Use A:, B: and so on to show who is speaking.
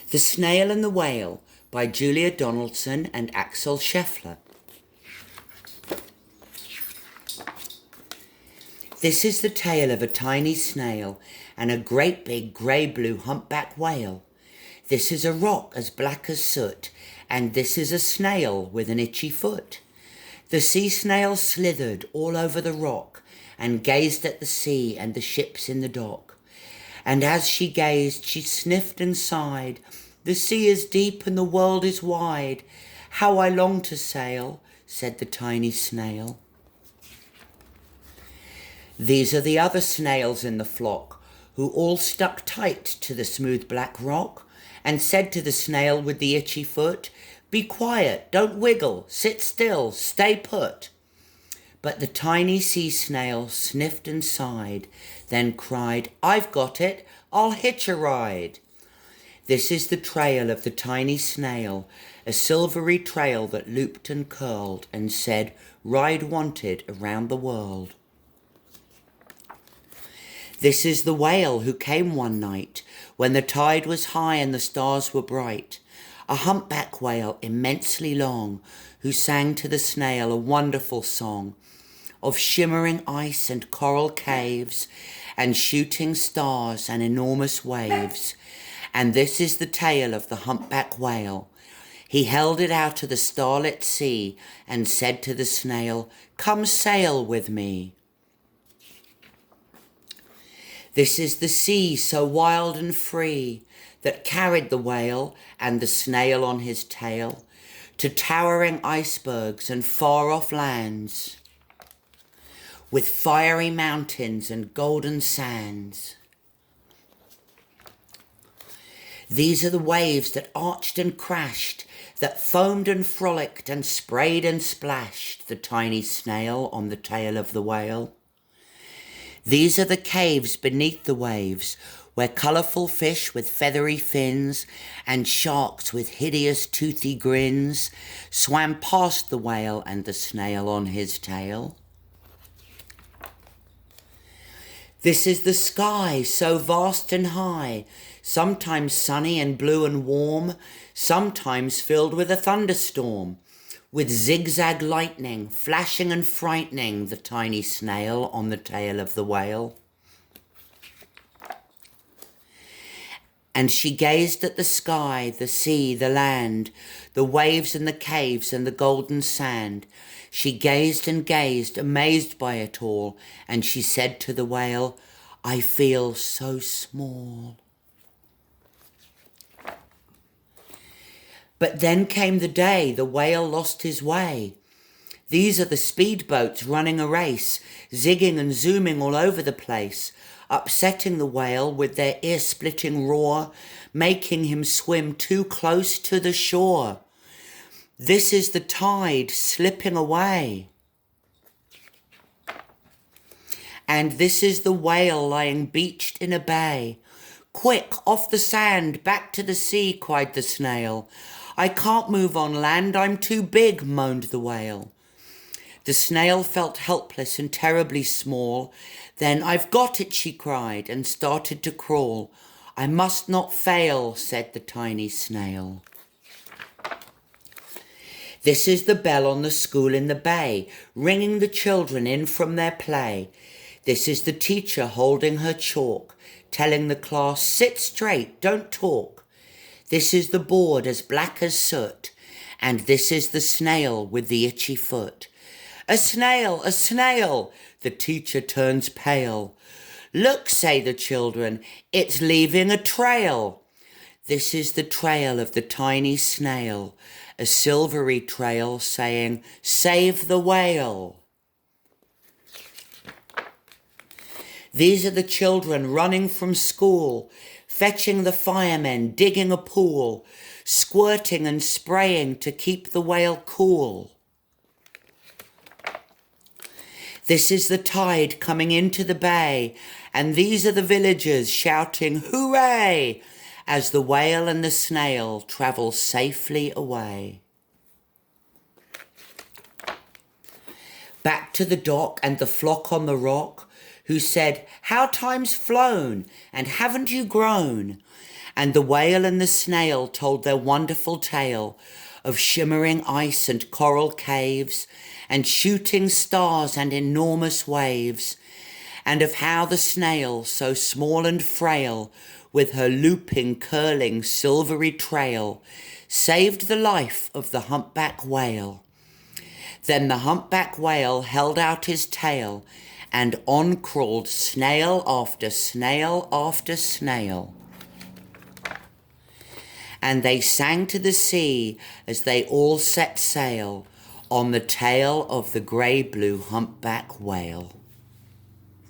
A: The Snail and the Whale by Julia Donaldson and Axel Scheffler. This is the tale of a tiny snail and a great big grey-blue humpback whale. This is a rock as black as soot, and this is a snail with an itchy foot. The sea snail slithered all over the rock and gazed at the sea and the ships in the dock. And as she gazed, she sniffed and sighed, "The sea is deep and the world is wide. How I long to sail," said the tiny snail. These are the other snails in the flock, who all stuck tight to the smooth black rock, and said to the snail with the itchy foot, "Be quiet, don't wiggle, sit still, stay put." But the tiny sea snail sniffed and sighed, then cried, "I've got it, I'll hitch a ride." This is the trail of the tiny snail, a silvery trail that looped and curled and said, "Ride wanted around the world." This is the whale who came one night when the tide was high and the stars were bright, a humpback whale immensely long, who sang to the snail a wonderful song of shimmering ice and coral caves and shooting stars and enormous waves. And this is the tale of the humpback whale. He held it out of the starlit sea and said to the snail, "Come sail with me." This is the sea so wild and free that carried the whale and the snail on his tail to towering icebergs and far-off lands, with fiery mountains and golden sands. These are the waves that arched and crashed, that foamed and frolicked and sprayed and splashed the tiny snail on the tail of the whale. These are the caves beneath the waves, where colourful fish with feathery fins and sharks with hideous toothy grins swam past the whale and the snail on his tail. This is the sky so vast and high, sometimes sunny and blue and warm, sometimes filled with a thunderstorm, with zigzag lightning flashing and frightening the tiny snail on the tail of the whale. And she gazed at the sky, the sea, the land, the waves and the caves and the golden sand. She gazed and gazed, amazed by it all, and she said to the whale, "I feel so small." But then came the day the whale lost his way. These are the speedboats running a race, zigging and zooming all over the place, upsetting the whale with their ear-splitting roar, making him swim too close to the shore. This is the tide slipping away. And this is the whale lying beached in a bay. "Quick, off the sand, back to the sea," cried the snail. "I can't move on land, I'm too big," moaned the whale. The snail felt helpless and terribly small. Then, "I've got it," she cried, and started to crawl. "I must not fail," said the tiny snail. This is the bell on the school in the bay, ringing the children in from their play. This is the teacher holding her chalk, telling the class, "Sit straight, don't talk." This is the board as black as soot, and this is the snail with the itchy foot. "A snail, a snail!" The teacher turns pale. "Look," say the children, "it's leaving a trail." This is the trail of the tiny snail, a silvery trail saying, "Save the whale." These are the children running from school, fetching the firemen, digging a pool, squirting and spraying to keep the whale cool. This is the tide coming into the bay, and these are the villagers shouting, "Hooray!" as the whale and the snail travel safely away. Back to the dock and the flock on the rock, who said, "How time's flown, and haven't you grown?" And the whale and the snail told their wonderful tale of shimmering ice and coral caves, and shooting stars and enormous waves, and of how the snail, so small and frail, with her looping, curling, silvery trail, saved the life of the humpback whale. Then the humpback whale held out his tail, and on crawled snail after snail after snail. And they sang to the sea as they all set sail on the tail of the grey-blue humpback whale.